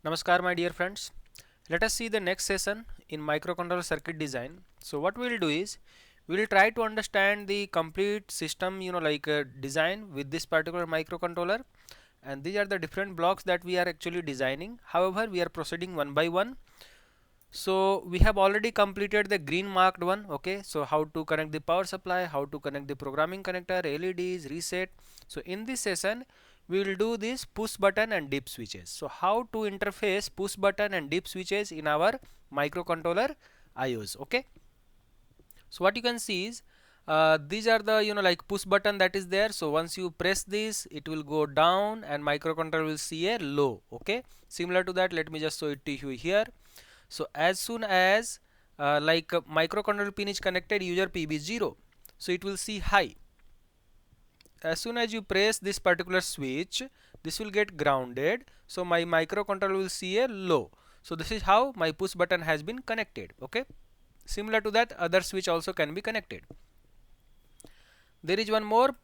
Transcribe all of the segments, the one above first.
Namaskar my dear friends. Let us see the next session in microcontroller circuit design. So what we will do is we will try to understand the complete system design with this particular microcontroller, and these are the different blocks that we are actually designing. However, we are proceeding one by one. So we have already completed the green marked one. Okay, so how to connect the power supply, how to connect the programming connector, LEDs, reset. So in this session we will do this push button and dip switches. So how to interface push button and dip switches in our microcontroller IOs. Okay, so what you can see is these are the push button that is there. So once you press this, it will go down and microcontroller will see a low. Okay, similar to that, let me just show it to you here. So as soon as microcontroller pin is connected, user PB0, so it will see high. As soon as you press this particular switch, this will get grounded, so my microcontroller will see a low. So this is how my push button has been connected. Okay, similar to that, other switch also can be connected. There is one more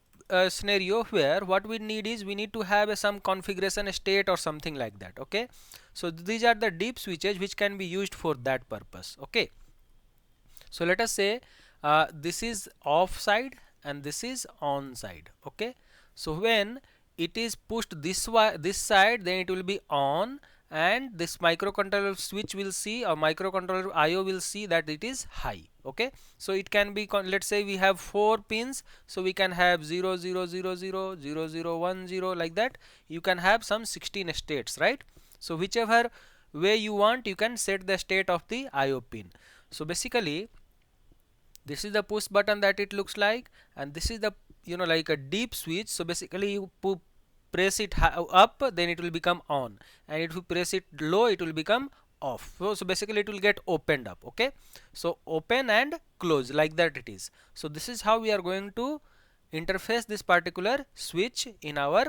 scenario where what we need is we need to have some configuration state or something like that. Okay, so these are the dip switches which can be used for that purpose. Okay, so let us say this is off side and this is on side. Okay, so when it is pushed this side, then it will be on, and this microcontroller switch will see, or microcontroller IO will see that it is high. Okay, so it can be, let's say we have 4 pins, so we can have 0 0 0 0 0 0 1 0, like that. You can have some 16 states, right? So whichever way you want, you can set the state of the IO pin. So basically this is the push button that it looks like, and this is the like a deep switch. So basically you press it up, then it will become on, and if you press it low, it will become off. So basically it will get opened up. Okay, so open and close, like that it is. So this is how we are going to interface this particular switch in our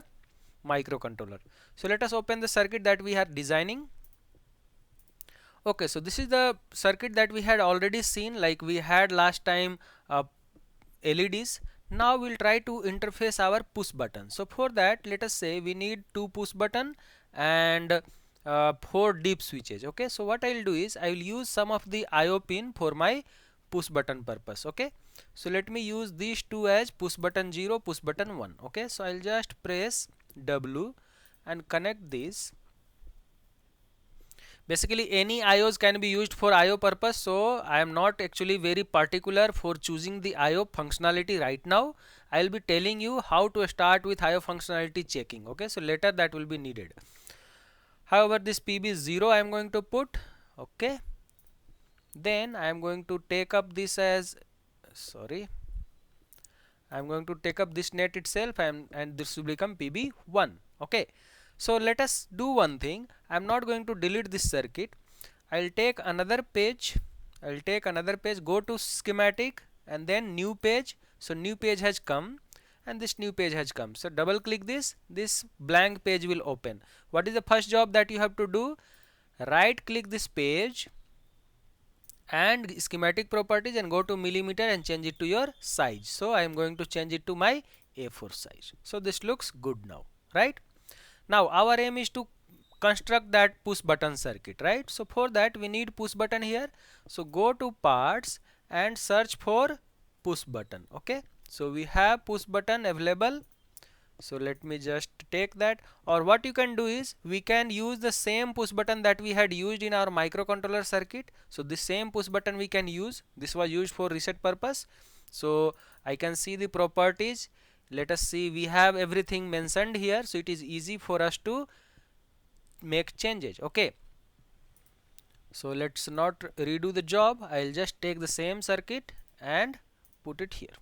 microcontroller. So let us open the circuit that we are designing. Okay, so this is the circuit that we had already seen, like we had last time LEDs. Now we'll try to interface our push button. So for that, let us say we need 2 push button and 4 dip switches. Okay, so what I'll do is I will use some of the IO pin for my push button purpose. Okay, so let me use these two as push button 0, push button 1. Okay, so I'll just press W and connect this. Basically any IOs can be used for IO purpose, so I am not actually very particular for choosing the IO functionality right now. I will be telling you how to start with IO functionality checking. Okay, so later that will be needed. However, this PB0 I am going to put. Okay, then I am going to take up this as, sorry, I am going to take up this net itself, and this will become PB1. Okay, so let us do one thing. I am not going to delete this circuit. I will take another page. Go to schematic and then new page. So new page has come and this new page has come. So double click this blank page will open. What is the first job that you have to do? Right click this page and schematic properties and go to millimeter and change it to your size. So I am going to change it to my A4 size. So this looks good now, right? Now our aim is to construct that push button circuit, right? So for that we need push button here. So go to parts and search for push button. Okay, so we have push button available. So let me just take that, or what you can do is we can use the same push button that we had used in our microcontroller circuit. So this same push button we can use. This was used for reset purpose. So I can see the properties. Let us see, we have everything mentioned here, so it is easy for us to make changes. Okay, so let's not redo the job. I'll just take the same circuit and put it here.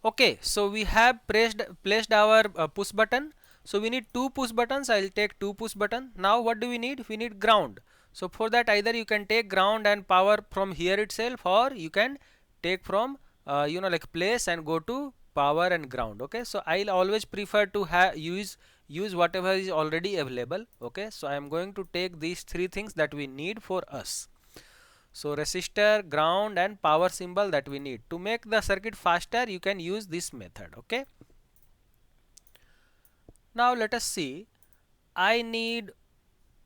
Okay, so we have placed our push button. So we need 2 push buttons. I'll take 2 push button. Now what do we need? We need ground. So for that, either you can take ground and power from here itself, or you can take from like place and go to power and ground. Okay, so I'll always prefer to use whatever is already available. Okay, so I am going to take these 3 things that we need for us. So resistor, ground and power symbol that we need. To make the circuit faster, you can use this method. Okay, now let us see. I need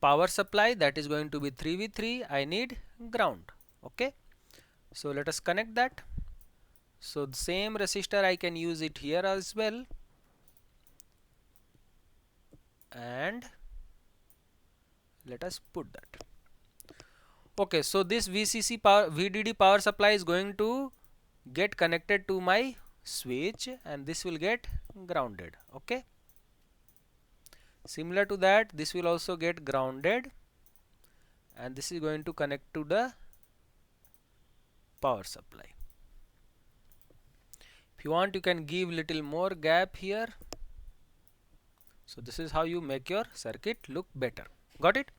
power supply, that is going to be 3v3. I need ground. Okay, so let us connect that. So the same resistor I can use it here as well, and let us put that. Okay, so this VCC power VDD power supply is going to get connected to my switch, and this will get grounded. Okay, similar to that, this will also get grounded, and this is going to connect to the power supply. If you want, you can give little more gap here. So this is how you make your circuit look better. Got it?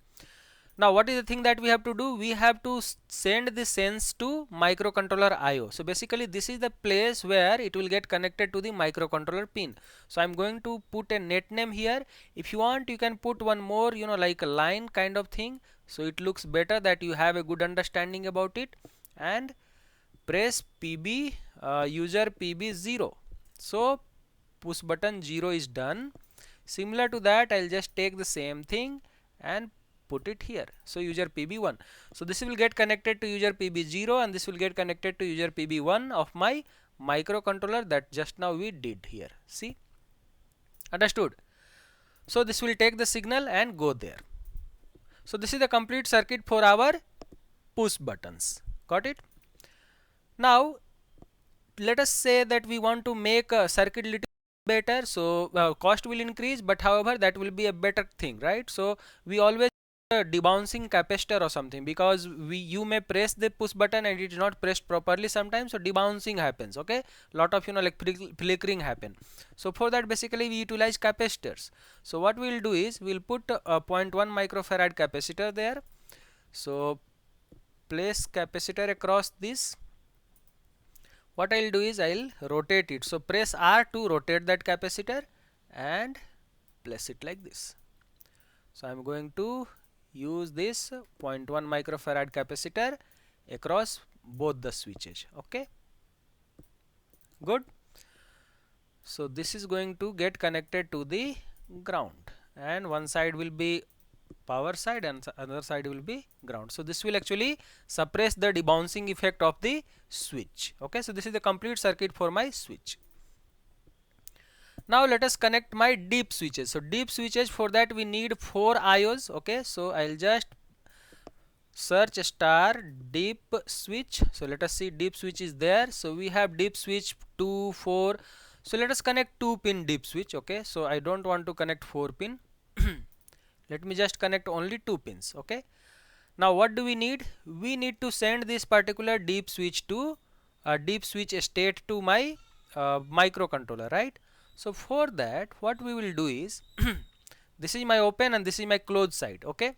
Now what is the thing that we have to do? We have to send the sense to microcontroller IO. So basically this is the place where it will get connected to the microcontroller pin. So I'm going to put a net name here. If you want, you can put one more, like a line kind of thing, so it looks better, that you have a good understanding about it. And press PB, user PB0. So push button 0 is done. Similar to that, I'll just take the same thing and put it here. So user PB1. So this will get connected to user PB0, and this will get connected to user PB1 of my microcontroller that just now we did here. See? Understood? So this will take the signal and go there. So this is the complete circuit for our push buttons. Got it? Now let us say that we want to make a circuit little better. So cost will increase, but however that will be a better thing, right? So we always debouncing capacitor or something, because you may press the push button and it is not pressed properly sometimes, so debouncing happens. Okay, lot of like flickering happen. So for that basically we utilize capacitors. So what we will do is we will put a 0.1 microfarad capacitor there. So place capacitor across this. What I'll do is I'll rotate it. So press R to rotate that capacitor and place it like this. So I'm going to use this 0.1 microfarad capacitor across both the switches. Okay, good. So this is going to get connected to the ground, and one side will be power side and other side will be ground. So this will actually suppress the debouncing effect of the switch. Okay, so this is the complete circuit for my switch. Now let us connect my deep switches. So deep switches, for that we need 4 IOs. Okay, so I'll just search star deep switch. So let us see, deep switch is there. So we have deep switch 2, 4. So let us connect 2 pin deep switch. Okay, so I don't want to connect 4 pin. Let me just connect only 2 pins. Okay, now what do we need? We need to send this particular deep switch to deep switch state to my microcontroller, right? So for that what we will do is this is my open and this is my closed side. Okay,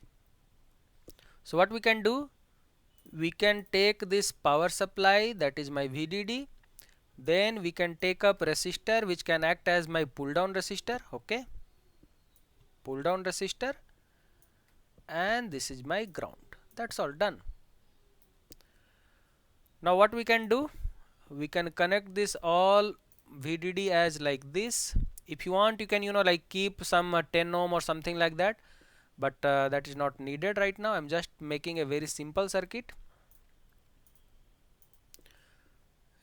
so what we can do, we can take this power supply, that is my VDD, then we can take up resistor which can act as my pull down resistor. Okay, pull down resistor, and this is my ground. That's all done. Now what we can do, we can connect this all VDD as like this. If you want, you can like keep some 10 ohm or something like that, but that is not needed right now. I'm just making a very simple circuit.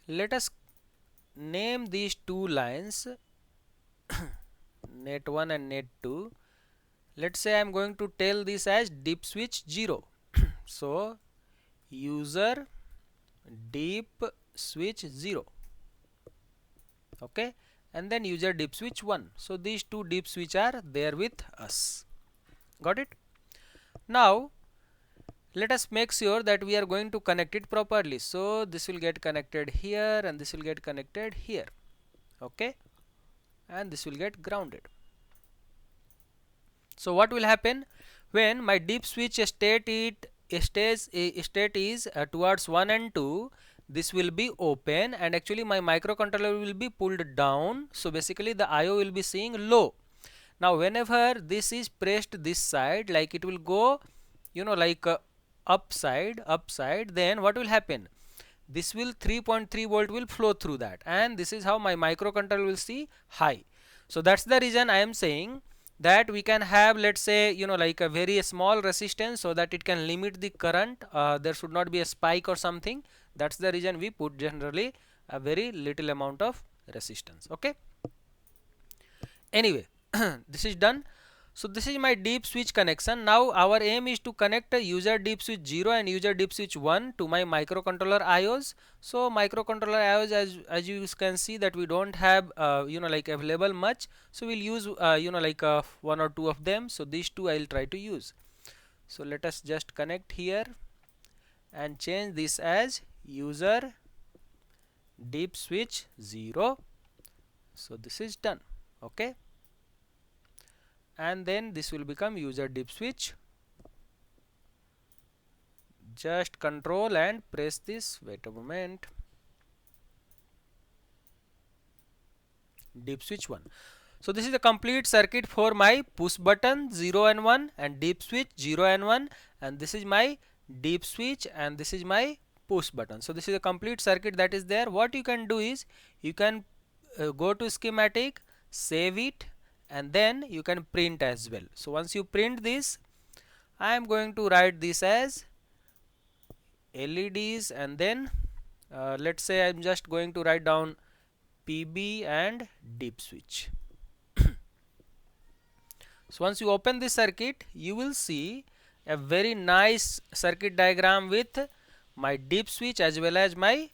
Let us name these two lines net 1 and net 2. Let's say I'm going to tell this as deep switch 0. So user deep switch 0. Okay, and then user deep switch 1. So these two deep switch are there with us. Got it? Now let us make sure that we are going to connect it properly. So this will get connected here and this will get connected here. Okay, and this will get grounded. So what will happen when my deep switch state is towards 1 and 2, this will be open and actually my microcontroller will be pulled down. So basically the IO will be seeing low. Now whenever this is pressed this side, like it will go like upside, then what will happen? This will 3.3 volt will flow through that, and this is how my microcontroller will see high. So that's the reason I am saying that we can have, let's say, like a very small resistance so that it can limit the current. There should not be a spike or something. That's the reason we put generally a very little amount of resistance. Okay, anyway, this is done. So this is my deep switch connection. Now our aim is to connect a user deep switch 0 and user deep switch 1 to my microcontroller IOs. So microcontroller IOs, as you can see that we don't have like available much, so we'll use like one or two of them. So these two I'll try to use. So let us just connect here and change this as user deep switch 0. So this is done. Okay, and then this will become user deep switch. Just control and press this, wait a moment, deep switch 1. So this is the complete circuit for my push button 0 and 1 and deep switch 0 and 1, and this is my deep switch and this is my push button. So this is a complete circuit that is there. What you can do is you can go to schematic, save it, and then you can print as well. So once you print this, I am going to write this as LEDs, and then let's say I am just going to write down PB and deep switch. So once you open this circuit, you will see a very nice circuit diagram with my deep switch as well as my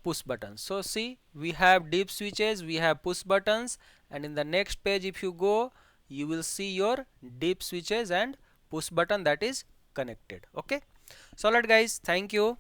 push buttons. So see, we have deep switches, we have push buttons, and in the next page if you go, you will see your deep switches and push button that is connected. Okay, so alright guys, thank you.